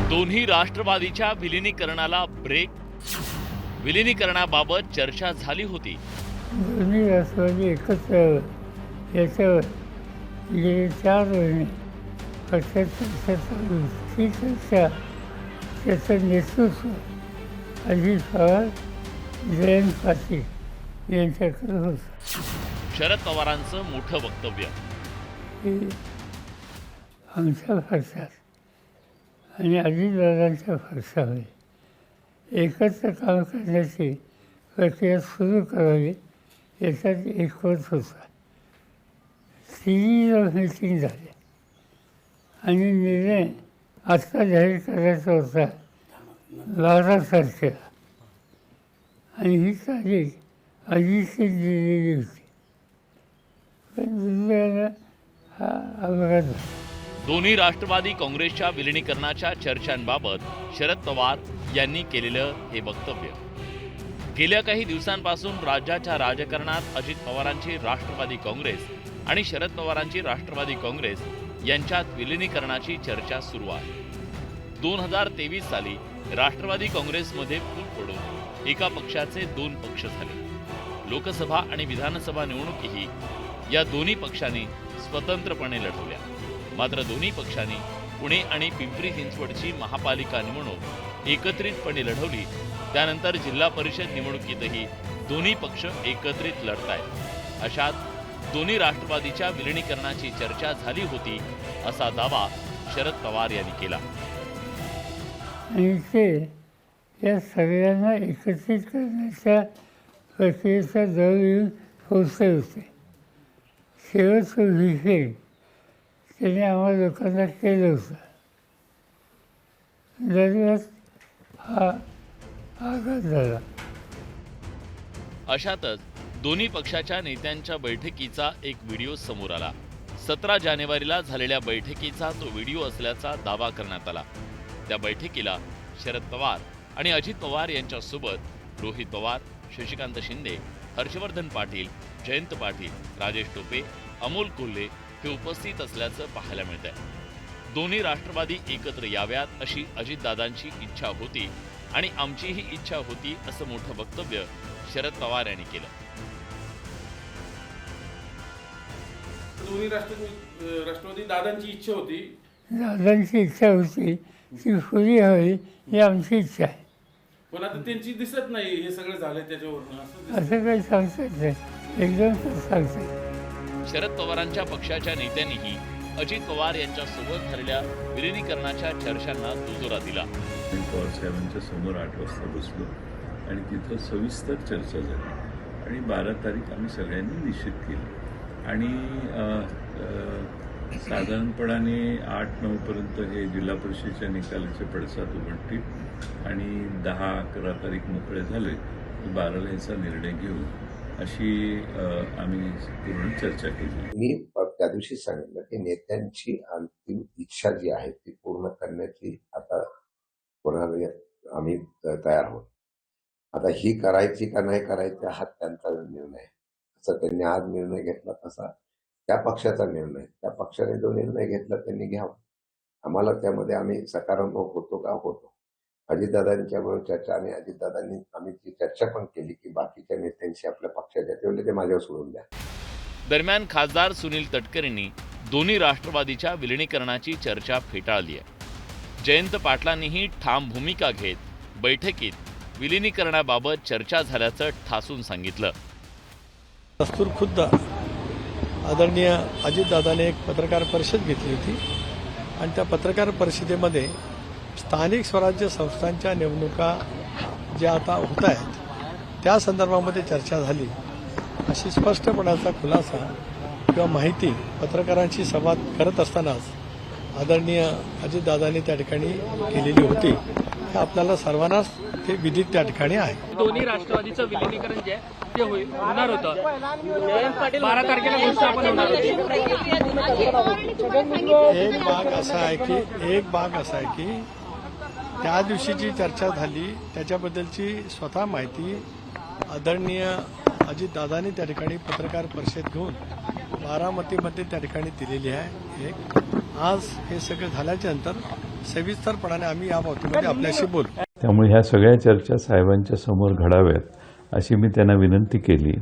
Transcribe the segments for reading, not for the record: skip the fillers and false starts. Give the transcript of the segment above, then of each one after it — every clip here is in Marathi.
दोन्ही राष्ट्रवादीच्या विलिनीकरणाला ब्रेक. विलिनीकरणाबाबत चर्चा झाली होती. दोन्ही राष्ट्रवादी एकत्र यावं याच्यावर गेले 4 महिने पक्षात चर्चा चालू होती. ही चर्चा त्याचं नेतृत्व अजित पवार, जयंत पाटील यांच्याकडे होतं. शरद पवारांचं मोठं वक्तव्य. की आमच्या पक्षात आणि अजितदादांच्या पक्षामध्ये एकत्र काम करण्याची प्रक्रिया सुरू करावी याच्यात एकमत होता. 3 मीटिंग झाली आणि निर्णय आत्ता जाहीर करायचा होता 12 तारखेला आणि ही तारीख अजितची दिलेली होती. पण दुर्दैवाने हा अपघात झाला. दोन्ही राष्ट्रवादी काँग्रेसच्या विलिनीकरणाच्या चर्चांबाबत शरद पवार यांनी केलेलं हे वक्तव्य. गेल्या काही दिवसांपासून राज्याच्या राजकारणात अजित पवारांची राष्ट्रवादी काँग्रेस आणि शरद पवारांची राष्ट्रवादी काँग्रेस यांच्यात विलिनीकरणाची चर्चा सुरू आहे. 2023 साली राष्ट्रवादी काँग्रेसमध्ये फूट पडून एका पक्षाचे 2 पक्ष झाले. लोकसभा आणि विधानसभा निवडणुकीही या दोन्ही पक्षांनी स्वतंत्रपणे लढवल्या. मात्र दोन्ही पक्षांनी पुणे आणि पिंपरी चिंचवडची महापालिका निवडणूक एकत्रितपणे लढवली. त्यानंतर जिल्हा परिषद निवडणुकीतही दोन्ही पक्ष एकत्रित लढतायत. अशात दोन्ही राष्ट्रवादीच्या विलिनीकरणाची चर्चा झाली होती असा दावा शरद पवार यांनी केला. आणि ते या सगळ्यांना एकत्रित करण्याच्या प्रक्रियेचा जवळ येऊन पोहोचले होते. शेवटचं विषय त्याने आम्हा लोकांना केलं होतं. दरम्यान हा आघात झाला. अशातच दोन्ही पक्षाच्या नेत्यांच्या बैठकीचा एक व्हिडिओ समोर आला. 17 जानेवारीला झालेल्या बैठकीचा तो व्हिडिओ असल्याचा दावा करण्यात आला. त्या बैठकीला शरद पवार आणि अजित पवार यांच्यासोबत रोहित पवार, शशिकांत शिंदे, हर्षवर्धन पाटील, जयंत पाटील, राजेश टोपे, अमोल कोल्हे हे उपस्थित असल्याचं पाहायला मिळतंय. दोन्ही राष्ट्रवादी एकत्र याव्यात अशी अजितदादांची इच्छा होती आणि आमचीही इच्छा होती असं मोठं वक्तव्य शरद पवार यांनी केलं. दोन्ही राष्ट्रवादी दादांची इच्छा होती. दादांची इच्छा होती ती पुरी हवी ही आमची इच्छा आहे. पण आता त्यांची दिसत नाही. हे सगळं झालंय त्याच्यावरून असं काही सांगता येत नाही. एकदम सांगता येत. शरद पवारांच्या पक्षाच्या नेत्यांनीही अजित पवार यांच्यासोबत झालेल्या विलिनीकरणाच्या चर्चांना दुजोरा दिला. पवार साहेबांच्या समोर 8 वाजता बसलो आणि तिथं सविस्तर चर्चा झाली आणि 12 तारीख आम्ही सगळ्यांनी निश्चित केली. आणि साधारणपणाने 8-9 पर्यंत हे जिल्हा परिषदेच्या निकालाचे पडसाद उमटतील आणि 10-11 तारीख मोकळे झाले की 12ला याचा निर्णय घेऊ अशी आम्ही पूर्ण चर्चा केली. मी त्या दिवशी सांगितलं की नेत्यांची अंतिम इच्छा जी आहे ती पूर्ण करण्याची आता कोणाला आम्ही तयार आहोत. आता ही करायची का नाही करायची हा त्यांचा निर्णय आहे. जसा त्यांनी आज निर्णय घेतला तसा त्या पक्षाचा निर्णय. त्या पक्षाने जो निर्णय घेतला त्यांनी घ्यावा. आम्हाला त्यामध्ये आम्ही सकारात्मक होतो का होतो. अजितदादांच्या बरोबर चर्चा आणि अजितदादांनी आम्ही ती चर्चा पण केली की बाकीच्या नेत्यांशी आपल्या पक्षाच्या तेवढे ते माझ्यावर सोडून द्या. दरम्यान खासदार सुनील तटकरेंनी दोन्ही राष्ट्रवादीच्या विलिनीकरणाची चर्चा फेटाळली आहे. जयंत पाटलांनीही ठाम भूमिका घेत बैठकीत विलिनीकरणाबाबत चर्चा झाल्याचं ठासून सांगितलं. दस्तूर खुद्द आदरणीय अजितदादाने एक पत्रकार परिषद घेतली होती आणि त्या पत्रकार परिषदेमध्ये स्थानिक स्वराज्य संस्थांच्या निवडणुका ज्या आता होत आहेत त्या संदर्भामध्ये चर्चा झाली अशी स्पष्टपणाचा खुलासा किंवा माहिती पत्रकारांशी संवाद करत असतानाच आदरणीय अजितदादांनी त्या ठिकाणी केलेली होती. हे आपल्याला सर्वांनाच ते विदित त्या ठिकाणी आहे. दोन्ही राष्ट्रवादीचं विलिनीकरण जे आहे ते होणार होतं. 12 तारखेला घोषणा पण होणार होती. एक भाग असा आहे की त्या दिवशीची चर्चा झाली त्याच्याबद्दलची स्वतः माहिती आदरणीय अजितदादांनी त्या ठिकाणी पत्रकार परिषद घेऊन बारामतीमध्ये त्या ठिकाणी दिलेली आहे. एक आज हे सगळं झाल्याच्या नंतर सविस्तरपणाने आम्ही या बाबतीमध्ये आपल्याशी बोलू. त्यामुळे ह्या सगळ्या चर्चा साहेबांच्या समोर घडाव्यात अशी मी त्यांना विनंती केली.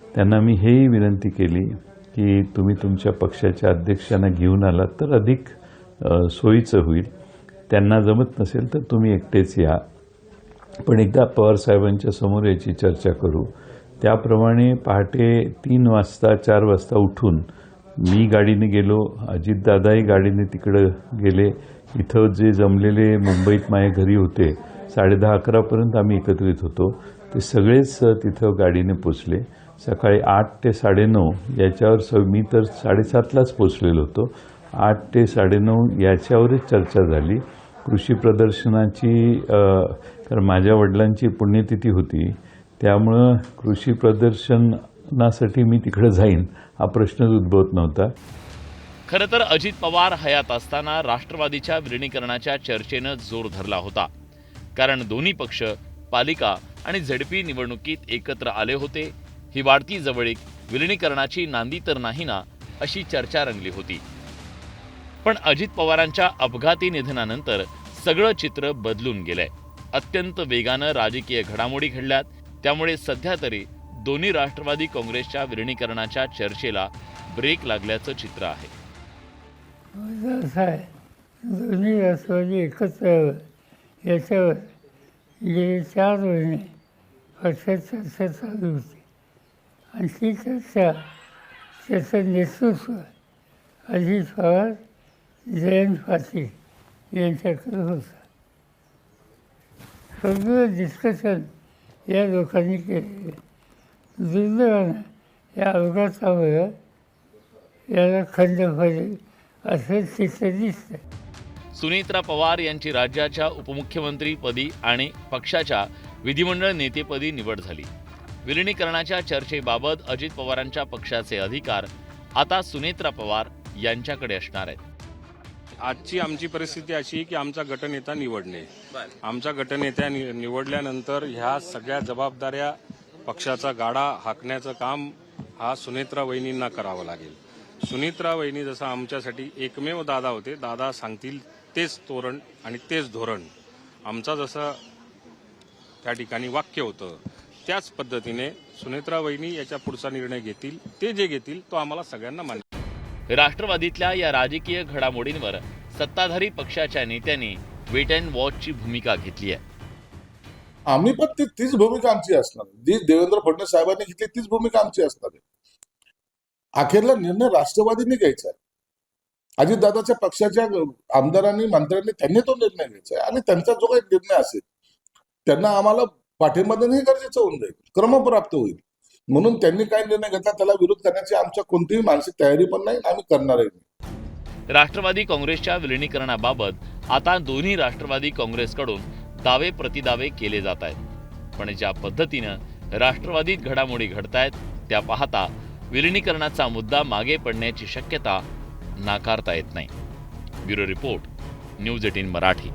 त्यांना मी हेही विनंती केली की तुम्ही तुमच्या पक्षाच्या अध्यक्षांना घेऊन आलात तर अधिक सोयीचं होईल. त्यांना जमत नसेल तर तुम्ही एकटेच या, पण एकदा पवार साहेबांच्या समोर याची चर्चा करू. त्याप्रमाणे पहाटे 3 वाजता 4 वाजता उठून मी गाडीने गेलो, अजितदादाही गाडीने तिकडं गेले. इथं जे जमलेले मुंबईत माझ्या घरी होते 10:30-11 पर्यंत आम्ही एकत्रित होतो. ते सगळेच तिथं गाडीने पोचले. सकाळी 8 ते 9:30 याच्यावर मी तर 7:30लाच पोचलेलो होतो. 8 ते 9:30 याच्यावरच चर्चा झाली. कृषी प्रदर्शनाची कारण माझ्या वडिलांची पुण्यतिथी होती, त्यामुळं कृषी प्रदर्शनासाठी मी तिकडे जाईन हा प्रश्नच उद्भवत नव्हता. खरं तर अजित पवार हयात असताना राष्ट्रवादीच्या विलिनीकरणाच्या चर्चेनं जोर धरला होता. कारण दोन्ही पक्ष पालिका आणि झेडपी निवडणुकीत एकत्र आले होते. ही वाढती जवळीक विलिनीकरणाची नांदी तर नाही ना, अशी चर्चा रंगली होती. पण अजित पवारांच्या अपघाती निधनानंतर सगळं चित्र बदलून गेलंय. अत्यंत वेगानं राजकीय घडामोडी घडल्यात. त्यामुळे सध्या तरी दोन्ही राष्ट्रवादी काँग्रेसच्या विलिनीकरणाच्या चर्चेला ब्रेक लागल्याचं चित्र आहे. असं आहे, दोन्ही राष्ट्रवादी एकत्र यावं याच्यावर गेले 4 महिने पक्षात चर्चा चालू होती. आणि ती चर्चा त्याचं नेतृत्व अजित पवार, जयंत पाटील यांच्याकडे होतं. सगळं डिस्कशन या लोकांनी केले. दुर्दैवानं या अपघातामुळे याला खंड पडेल असं चित्र दिसतं. सुनेत्रा पवार यांची राज्याच्या उपमुख्यमंत्रीपदी आणि पक्षाच्या विधिमंडळ नेतेपदी निवड झाली. विलिनीकरणाच्या चर्चेबाबत अजित पवारांच्या पक्षाचे अधिकार आता सुनेत्रा पवार यांच्याकडे असणार आहेत. आजची आमची परिस्थिती अशी की आमचा गटनेता निवडणे. आमचा गटनेत्या निवडल्यानंतर ह्या सगळ्या जबाबदाऱ्या पक्षाचा गाडा हाकण्याचं काम हा सुनेत्रा वहिनींना करावं लागेल. सुनेत्रा वहिनी जसं आमच्यासाठी एकमेव दादा होते, दादा सांगतील तेच तोरण आणि तेच धोरण. आमचा जसं त्या ठिकाणी वाक्य होतं त्याच पद्धतीने सुनेत्रा वहिनी याच्या पुढचा निर्णय घेतील. ते जे घेतील तो आम्हाला सगळ्यांना मान्य. राष्ट्रवादीतल्या या राजकीय घडामोडींवर सत्ताधारी पक्षाच्या नेत्यांनी वेट अँड वॉचची भूमिका घेतली आहे. आम्ही पण तीच भूमिका आमची असणार. जी देवेंद्र फडणवीस साहेबांनी घेतली तीच भूमिका आमची असणार आहे. अखेरला निर्णय राष्ट्रवादीने घ्यायचा आहे. अजितदादाच्या पक्षाच्या आमदारांनी मंत्र्यांनी त्यांनी तो निर्णय घ्यायचा आहे. आणि त्यांचा जो काही निर्णय असेल त्यांना आम्हाला पाठिंबा देणं गरजेचं होऊन जाईल, क्रमप्राप्त होईल. म्हणून त्यांनी काय निर्णय घेतला त्याला विरोध करण्याची आमच्या कोणतीही मानसिक तयारी पण नाही, आम्ही करणारही नाही. राष्ट्रवादी काँग्रेसच्या विलिनीकरणाबाबत आता दोन्ही राष्ट्रवादी काँग्रेसकडून दावे प्रतिदावे केले जात आहेत. पण ज्या पद्धतीनं राष्ट्रवादीत घडामोडी घडतायत त्या पाहता विलिनीकरणाचा मुद्दा मागे पडण्याची शक्यता नाकारता येत नाही. Bureau report, news 18 Marathi.